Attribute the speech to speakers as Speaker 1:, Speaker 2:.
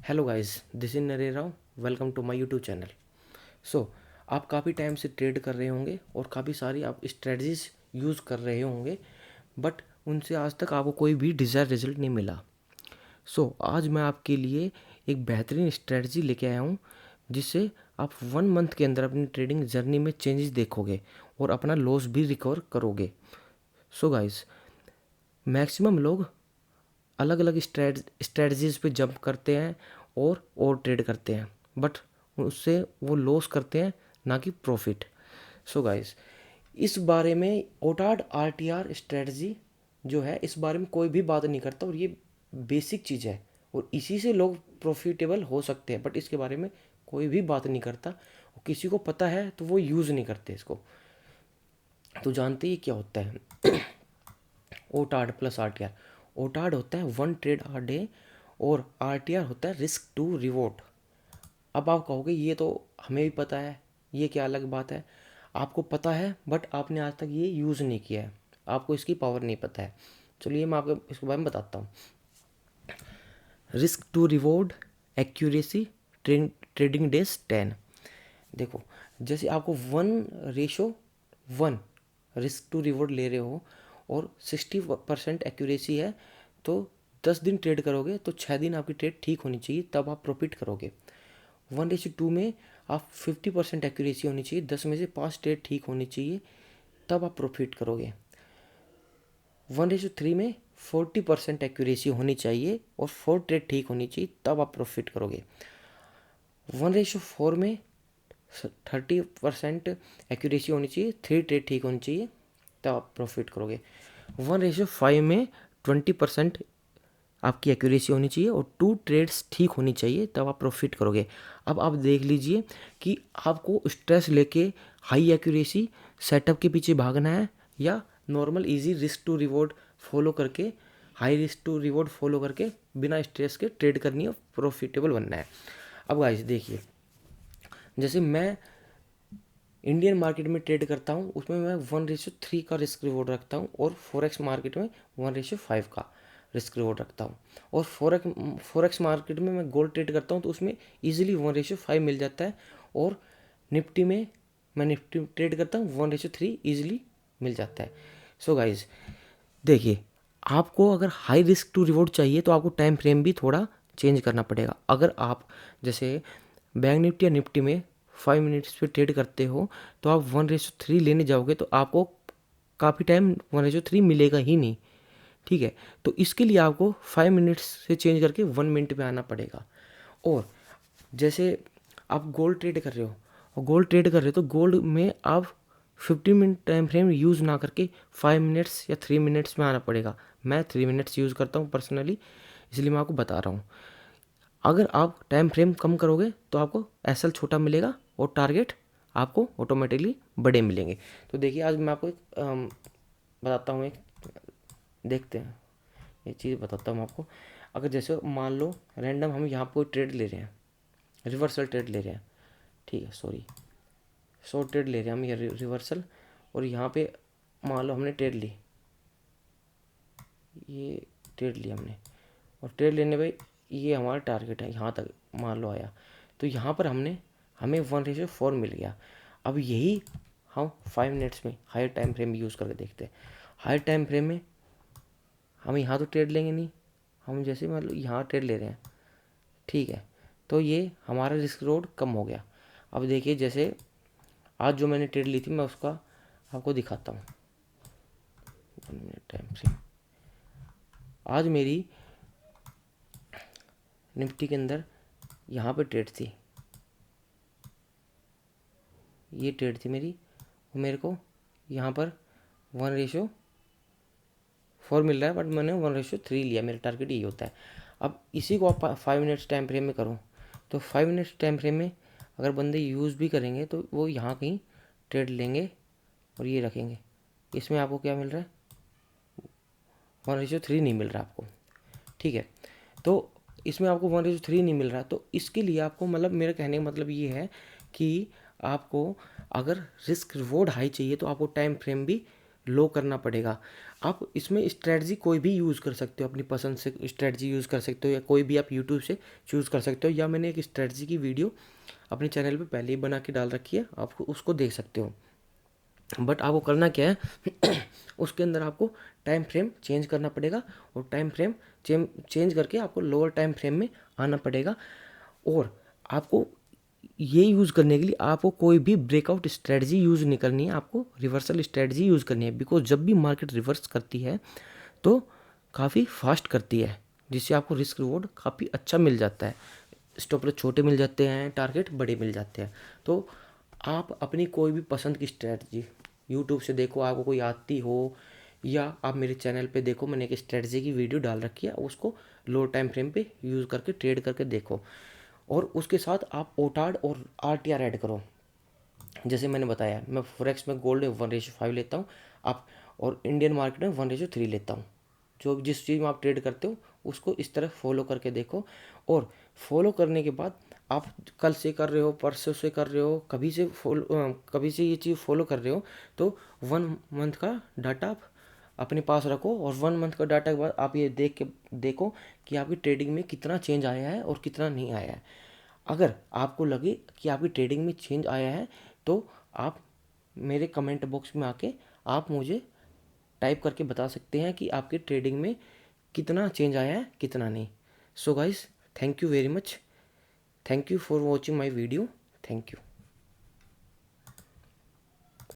Speaker 1: Hello guys, this is Nare Rao. Welcome to my YouTube channel. So आप काफ़ी time से trade कर रहे होंगे और काफ़ी सारी आप स्ट्रेटजीज यूज़ कर रहे होंगे, बट उनसे आज तक आपको कोई भी डिज़ायर रिजल्ट नहीं मिला। आज मैं आपके लिए एक बेहतरीन स्ट्रेटजी लेके आया हूँ, जिससे आप 1 मंथ के अंदर अपनी ट्रेडिंग जर्नी में चेंजेस देखोगे और अपना लॉस भी रिकवर करोगे। गाइस, मैक्सिमम लोग अलग अलग स्ट्रेटजीज पे जंप करते हैं और ट्रेड करते हैं, बट उससे वो लॉस करते हैं, ना कि प्रॉफिट। गाइस, इस बारे में ओटाड आरटीआर स्ट्रेटजी जो है, इस बारे में कोई भी बात नहीं करता, और ये बेसिक चीज़ है और इसी से लोग प्रॉफिटेबल हो सकते हैं, बट इसके बारे में कोई भी बात नहीं करता। और किसी को पता है तो वो यूज़ नहीं करते इसको। तो जानते ही क्या होता है ओटाड प्लस आरटीआर। ओटाड होता है 1 ट्रेड a डे और आरटीआर होता है रिस्क टू रिवॉर्ड। अब आप कहोगे ये तो हमें भी पता है, ये क्या अलग बात है। आपको पता है, बट आपने आज तक ये यूज़ नहीं किया है, आपको इसकी पावर नहीं पता है। चलिए मैं आपको इसके बारे में बताता हूँ। Risk to reward accuracy trading days 10। देखो, जैसे आपको 1:1 रिस्क टू रिवॉर्ड ले रहे हो और 60% एक्यूरेसी है, तो 10 दिन ट्रेड करोगे तो 6 दिन आपकी ट्रेड ठीक होनी चाहिए, तब आप प्रॉफिट करोगे। 1:2 में आप 50% एक्यूरेसी होनी चाहिए, 10 में से 5 ट्रेड ठीक होनी चाहिए, तब आप प्रॉफिट करोगे। 1:3 में 40% एक्यूरेसी होनी चाहिए और 4 ट्रेड ठीक होनी चाहिए, तब आप प्रॉफिट करोगे। 1:4 में 30% एक्यूरेसी होनी चाहिए, 3 ट्रेड ठीक होनी चाहिए, तब आप प्रॉफिट करोगे। 1:5 में 20% आपकी एक्यूरेसी होनी चाहिए और 2 ट्रेड्स ठीक होनी चाहिए, तब आप प्रॉफिट करोगे। अब आप देख लीजिए कि आपको स्ट्रेस लेके हाई एक्यूरेसी सेटअप के पीछे भागना है, या normal easy risk to reward follow करके, high risk to reward follow करके बिना स्ट्रेस के ट्रेड करनी है, प्रॉफिटेबल बनना है। अब गाइस देखिए, जैसे मैं इंडियन मार्केट में ट्रेड करता हूँ, उसमें मैं 1:3 का रिस्क रिवॉर्ड रखता हूँ, और फॉरेक्स मार्केट में 1:5 का रिस्क रिवॉर्ड रखता हूँ। और फॉरेक्स मार्केट में मैं गोल्ड ट्रेड करता हूँ, तो उसमें इजीली 1:5 मिल जाता है, और निफ्टी में मैं निफ्टी ट्रेड करता हूँ 1:3 ईजिली मिल जाता है। गाइज देखिए, आपको अगर हाई रिस्क टू रिवॉर्ड चाहिए तो आपको टाइम फ्रेम भी थोड़ा चेंज करना पड़ेगा। अगर आप जैसे बैंक निफ्टी या निफ्टी में 5 मिनट्स पे ट्रेड करते हो, तो आप 1:3 लेने जाओगे तो आपको काफ़ी टाइम 1:3 मिलेगा ही नहीं। ठीक है, तो इसके लिए आपको 5 मिनट्स से चेंज करके 1 मिनट पे आना पड़ेगा। और जैसे आप गोल्ड ट्रेड कर रहे हो, और गोल्ड ट्रेड कर रहे हो तो गोल्ड में आप 15 मिनट टाइम फ्रेम यूज़ ना करके 5 मिनट्स या 3 मिनट्स में आना पड़ेगा। मैं 3 मिनट्स यूज़ करता हूँ पर्सनली, इसलिए मैं आपको बता रहा हूँ। अगर आप टाइम फ्रेम कम करोगे तो आपको एसएल छोटा मिलेगा और टारगेट आपको ऑटोमेटिकली बड़े मिलेंगे। तो देखिए, आज मैं आपको एक बताता हूँ, एक देखते हैं, ये चीज़ बताता हूँ आपको। अगर जैसे मान लो रैंडम हम यहाँ पर ट्रेड ले रहे हैं, रिवर्सल ट्रेड ले रहे हैं, ठीक है, सॉरी, शॉर्ट ट्रेड ले रहे हैं हम, ये रिवर्सल, और यहाँ पे मान लो हमने ट्रेड ली, ये ट्रेड लिया हमने, और ट्रेड लेने पे ये हमारा टारगेट है, यहाँ तक मान लो आया, तो यहाँ पर हमें 1:4 मिल गया। अब यही हम 5 मिनट्स में हायर टाइम फ्रेम यूज़ करके देखते हैं। हायर टाइम फ्रेम में हम यहाँ तो ट्रेड लेंगे नहीं, हम जैसे मान लो यहाँ ट्रेड ले रहे हैं, ठीक है, तो ये हमारा रिस्क रोड कम हो गया। अब देखिए, जैसे आज जो मैंने ट्रेड ली थी, मैं उसका आपको दिखाता हूँ। 1 मिनट टाइम फ्रेम, आज मेरी निफ्टी के अंदर यहाँ पे ट्रेड थी, ये ट्रेड थी मेरी, और मेरे को यहाँ पर 1:4 मिल रहा है, बट मैंने 1:3 लिया, मेरा टारगेट यही होता है। अब इसी को आप 5 मिनट्स टाइम फ्रेम में करो, तो 5 मिनट्स टाइम फ्रेम में अगर बंदे यूज़ भी करेंगे तो वो यहाँ कहीं ट्रेड लेंगे और ये रखेंगे, इसमें आपको क्या मिल रहा है, 1:3 नहीं मिल रहा आपको। ठीक है, तो इसमें आपको 1:3 नहीं मिल रहा, तो इसके लिए आपको, मतलब मेरे कहने का मतलब ये है कि आपको अगर रिस्क रिवॉर्ड हाई चाहिए तो आपको टाइम फ्रेम भी लो करना पड़ेगा। आप इसमें स्ट्रेटजी कोई भी यूज़ कर सकते हो, अपनी पसंद से स्ट्रेटजी यूज़ कर सकते हो, या कोई भी आप यूट्यूब से चूज़ कर सकते हो, या मैंने एक स्ट्रेटजी की वीडियो अपने चैनल पे पहले ही बना के डाल रखी है, आपको उसको देख सकते हो। बट आपको करना क्या है उसके अंदर आपको टाइम फ्रेम चेंज करना पड़ेगा, और टाइम फ्रेम चेंज करके आपको लोअर टाइम फ्रेम में आना पड़ेगा। और आपको ये यूज़ करने के लिए आपको कोई भी ब्रेकआउट स्ट्रेटजी यूज़ नहीं करनी है, आपको रिवर्सल स्ट्रेटजी यूज़ करनी है। बिकॉज जब भी मार्केट रिवर्स करती है तो काफ़ी फास्ट करती है, जिससे आपको रिस्क रिवॉर्ड काफ़ी अच्छा मिल जाता है। स्टॉप लॉस छोटे मिल जाते हैं, टारगेट बड़े मिल जाते हैं। तो आप अपनी कोई भी पसंद की स्ट्रेटजी यूट्यूब से देखो, आपको कोई आती हो, या आप मेरे चैनल पे देखो, मैंने एक स्ट्रेटजी की वीडियो डाल रखी है, उसको लो टाइम फ्रेम पे यूज़ करके ट्रेड करके देखो। और उसके साथ आप ओटार्ड और आरटीआर ऐड करो। जैसे मैंने बताया, मैं फॉरेक्स में गोल्ड 1:5 लेता हूँ, आप, और इंडियन मार्केट में 1:3 लेता हूँ। जो जिस चीज़ में आप ट्रेड करते हो उसको इस तरह फॉलो करके देखो। और फॉलो करने के बाद आप कल से कर रहे हो, परसों से कर रहे हो, कभी से ये चीज़ फॉलो कर रहे हो, तो 1 मंथ का डाटा आप अपने पास रखो, और 1 मंथ का डाटा के बाद आप ये देखो कि आपकी ट्रेडिंग में कितना चेंज आया है और कितना नहीं आया है। अगर आपको लगे कि आपकी ट्रेडिंग में चेंज आया है, तो आप मेरे कमेंट बॉक्स में आके आप मुझे टाइप करके बता सकते हैं कि आपके ट्रेडिंग में कितना चेंज आया है, कितना नहीं। So guys, thank you very much. Thank you for watching my video. Thank you.